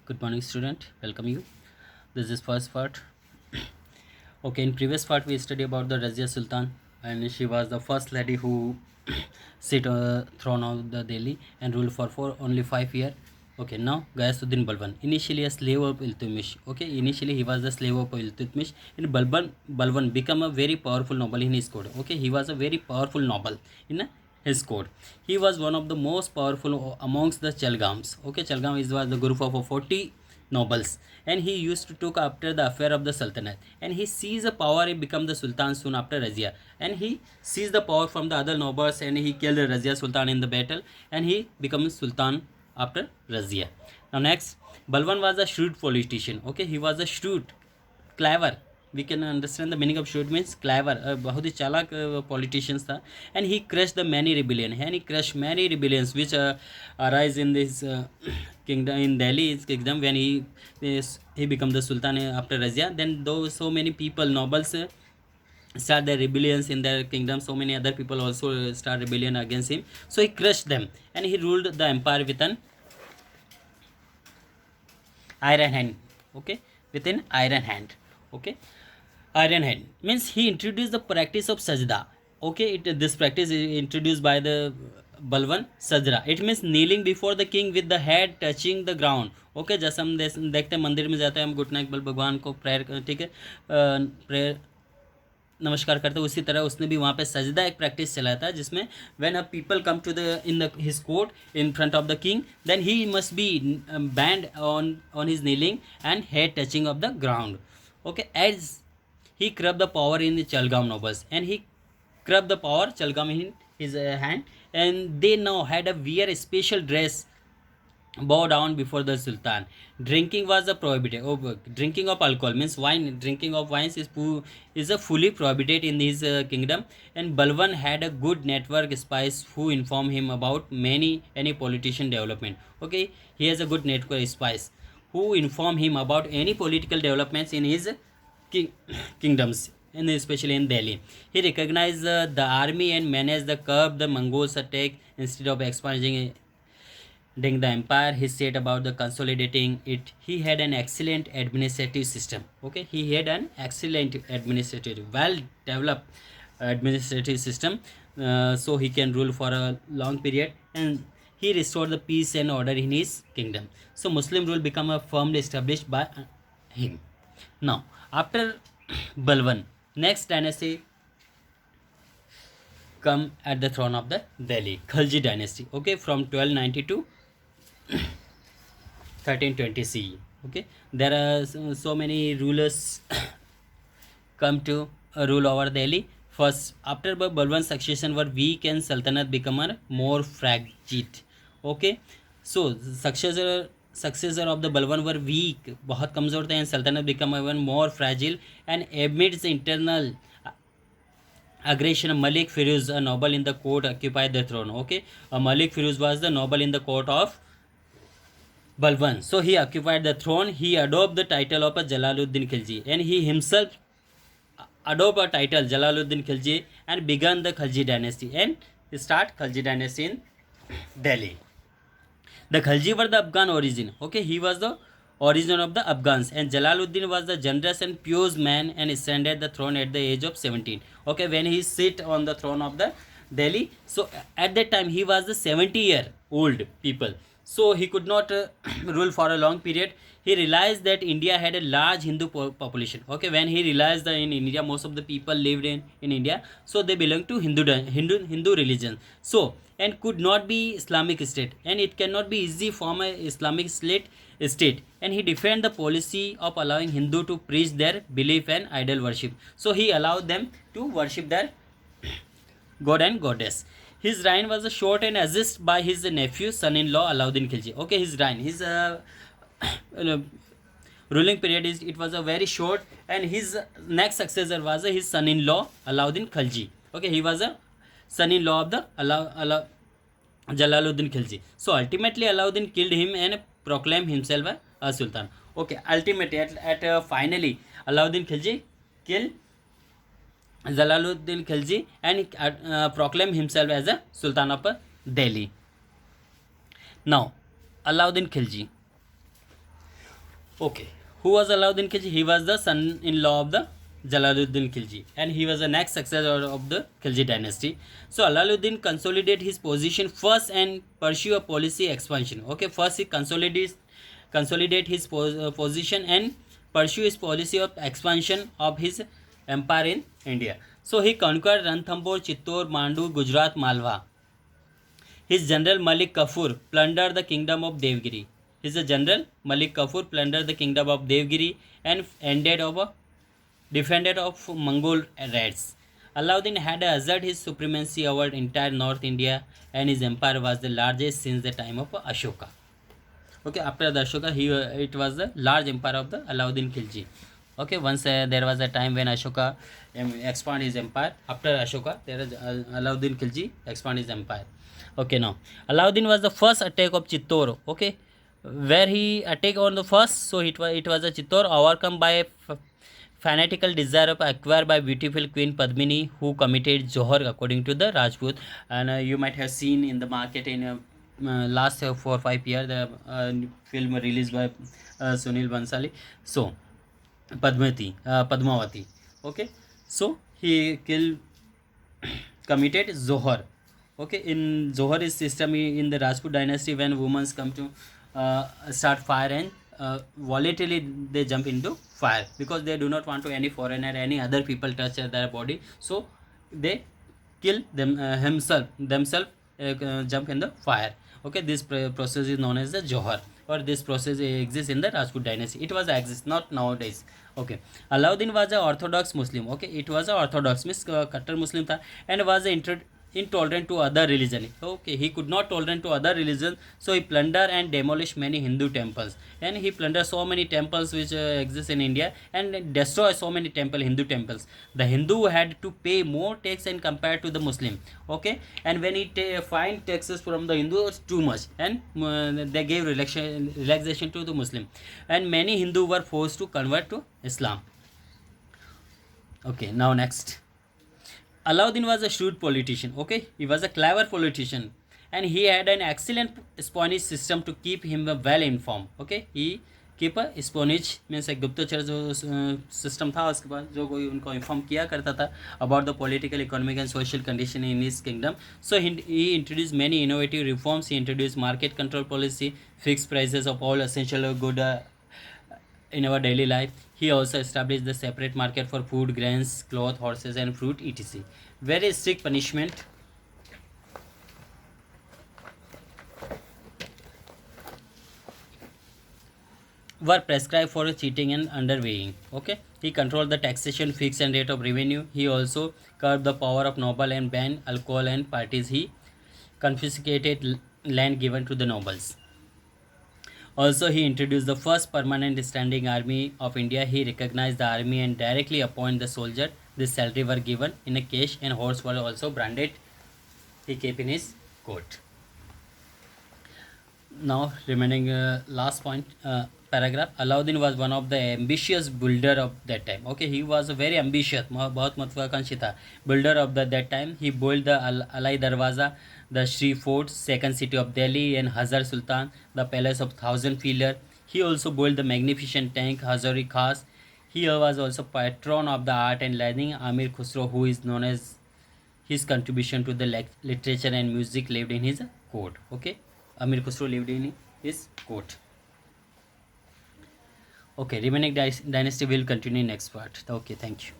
Good morning, student. Welcome you. This is first part. Okay, in previous part we studied about the Razia Sultan, and she was the first lady who sit on the throne of the Delhi and ruled for only 5 years. Okay, now Ghayasuddin Balban, initially a slave of Iltutmish. Okay, initially he was the slave of Iltutmish, and Balban became a very powerful noble in his court. Okay, he was a very powerful noble in his court. He was one of the most powerful amongst the Chalgams. Okay, Chalgam was the group of 40 nobles, and he used to took after the affair of the sultanate, and he seized the power. He become the sultan soon after Razia, and he seized the power from the other nobles, and he killed the Razia Sultan in the battle, and he becomes sultan after Razia. Now next, Balwan was a shrewd politician. Okay, he was a shrewd, clever. We can understand the meaning of shrewd means clever. बहुत ही चालाक politicians था, and he crushed the many rebellion, and he crushed many rebellions which arise in this kingdom in Delhi his kingdom when he become the sultan after Razia. Then though so many people nobles start their rebellions in their kingdom, so many other people also start rebellion against him, so he crushed them, and he ruled the empire with an iron hand. Okay, with an iron hand. Okay, iron hand means he introduced the practice of sajda. Okay, this practice is introduced by the Balwan sajda. It means kneeling before the king with the head touching the ground. Okay, जैसे हम देखते हैं मंदिर में जाते हैं हम घुटना एक बल भगवान को प्रेयर, ठीक है, प्रेयर नमस्कार करते हैं, उसी तरह उसने भी वहाँ पे सजदा एक प्रैक्टिस चलाया था, जिसमें when a people come to the in the his court in front of the king, then he must be bend on his kneeling and head touching of the ground. Okay, as he grabbed the power in the Chalgam nobles, and he grabbed the power Chalgam in his hand, and they now had a wear a special dress, bow down before the sultan. Drinking was a prohibited. Drinking of alcohol means wine. Drinking of wines is a fully prohibited in his kingdom. And Balwan had a good network spies who inform him about any politician development. Okay, he has a good network spies who inform him about any political developments in his kingdoms, and especially in Delhi. He recognized the army and managed the curb the Mongols attack instead of expanding during the empire. He said about the consolidating it. He had an excellent administrative system. Okay, he had an excellent administrative, well developed administrative system, so he can rule for a long period, and he restored the peace and order in his kingdom. So Muslim rule become a firmly established by him. Now after Balwan, next dynasty come at the throne of the Delhi, Khalji dynasty. Okay, from 1290 to 1320 CE. Okay, there are so many rulers come to rule over Delhi. First, after Balwan's succession were weak and Sultanate become more fragile. Okay, so successor of the Balwan were weak, बहुत कमज़ोर थे, and Sultanate become even more fragile, and amidst internal aggression, Malik Firuz, a noble in the court, occupied the throne. Okay, Malik Firuz was the noble in the court of Balwan. So he occupied the throne. He adopted the title of a Jalaluddin Khilji, and he himself adopted a title Jalaluddin Khilji and began the Khalji dynasty and start Khalji dynasty in Delhi. The Khalji were the Afghan origin. Okay, he was the origin of the Afghans, and Jalaluddin was the generous and pious man and ascended the throne at the age of 17. Okay, when he sit on the throne of the Delhi, so at that time he was the 70-year-old people, so he could not rule for a long period. He realized that India had a large Hindu population. Okay, when he realized that in India most of the people lived in India, so they belong to Hindu religion, so and could not be Islamic state, and it cannot be easy form a Islamic state, and he defend the policy of allowing Hindu to preach their belief and idol worship, so he allowed them to worship their god and goddess. His reign was short and assisted by his nephew, son-in-law Alauddin Khilji. Okay, his reign, his ruling period is it was a very short, and his next successor was his son-in-law Alauddin Khilji. Okay, he was a son-in-law of the Jalaluddin Khilji. So ultimately Alauddin killed him and proclaimed himself a sultan. Okay, ultimately at finally Alauddin Khilji killed Jalaluddin Khilji and proclaimed himself as a sultan of Delhi. Now Alauddin Khilji. Okay. Who was Alauddin Khilji? He was the son-in-law of the Jalaluddin Khilji, and he was the next successor of the Khilji dynasty. So Alauddin consolidate his position first and pursue a policy expansion. Okay, first he consolidate his position and pursue his policy of expansion of his empire in India. So he conquered Ranthambore, Chittor, Mandu, Gujarat, Malwa. His general Malik Kafur plundered the kingdom of Devgiri. His general Malik Kafur plundered the kingdom of Devgiri and defended of Mongol raids. Alauddin had asserted his supremacy over entire North India, and his empire was the largest since the time of Ashoka. Okay, after the Ashoka, it was the large empire of the Alauddin Khilji. Okay, once there was a time when Ashoka expand his empire. After Ashoka, there is Alauddin Khilji expand his empire. Okay, now Alauddin was the first attack of Chittor. Okay, where he attacked on the first, so it was a Chittor overcome by fanatical desire of acquired by beautiful Queen Padmini, who committed Johar according to the Rajput. And you might have seen in the market in last 4 or 5 years the film released by Sunil Bansali. So Padmavati. Okay, so he committed Zohar. Okay, in Zohar is system in the Rajput dynasty, when women come to start fire and voluntarily they jump into fire because they do not want to any foreigner, any other people touch their body, so they kill themselves jump in the fire. Okay, this process is known as the Johar, or this process exists in the Rajput dynasty. It was exist, not nowadays. Okay, Alauddin was a orthodox Muslim. Okay, it was a orthodox means Kattar Muslim tha, and was intolerant to other religion. Okay, he could not tolerant to other religion, so he plundered and demolished many Hindu temples, and he plundered so many temples which exist in India, and destroy so many Hindu temples. The Hindu had to pay more tax and compared to the Muslim. Okay, and when he find taxes from the Hindu, it's too much, and they gave relaxation to the Muslim, and many Hindu were forced to convert to Islam. Okay, now next. Alauddin was a shrewd politician. Okay, he was a clever politician, and he had an excellent espionage system to keep him well informed. Okay, he keep a espionage means एक गुप्तचर जो system था उसके पास, जो कोई उनको inform किया करता था about the political, economic and social condition in his kingdom. So he introduced many innovative reforms. He introduced market control policy, fixed prices of all essential good in our daily life. He also established the separate market for food, grains, cloth, horses, and fruit, etc. Very strict punishment were prescribed for cheating and underweighing. Okay, he controlled the taxation, fixed and rate of revenue. He also curbed the power of noble and banned alcohol and parties. He confiscated land given to the nobles. Also, he introduced the first permanent standing army of India. He recognized the army and directly appointed the soldier. This salary were given in a cash, and horse were also branded. He kept in his coat. Now, remaining last point paragraph. Alauddin was one of the ambitious builder of that time. Okay, he was a very ambitious, बहुत महत्वाकांक्षी था, builder of that time. He built the Alai Darwaza, the Shri Fort, second city of Delhi, and Hazar Sultan, the palace of Thousand Pillar. He also built the magnificent tank Hazari Khas. He was also patron of the art and learning. Amir Khusro, who is known as his contribution to the literature and music, lived in his court. Okay, Amir Khusro lived in his court. Okay, remaining dynasty will continue next part. Okay, thank you.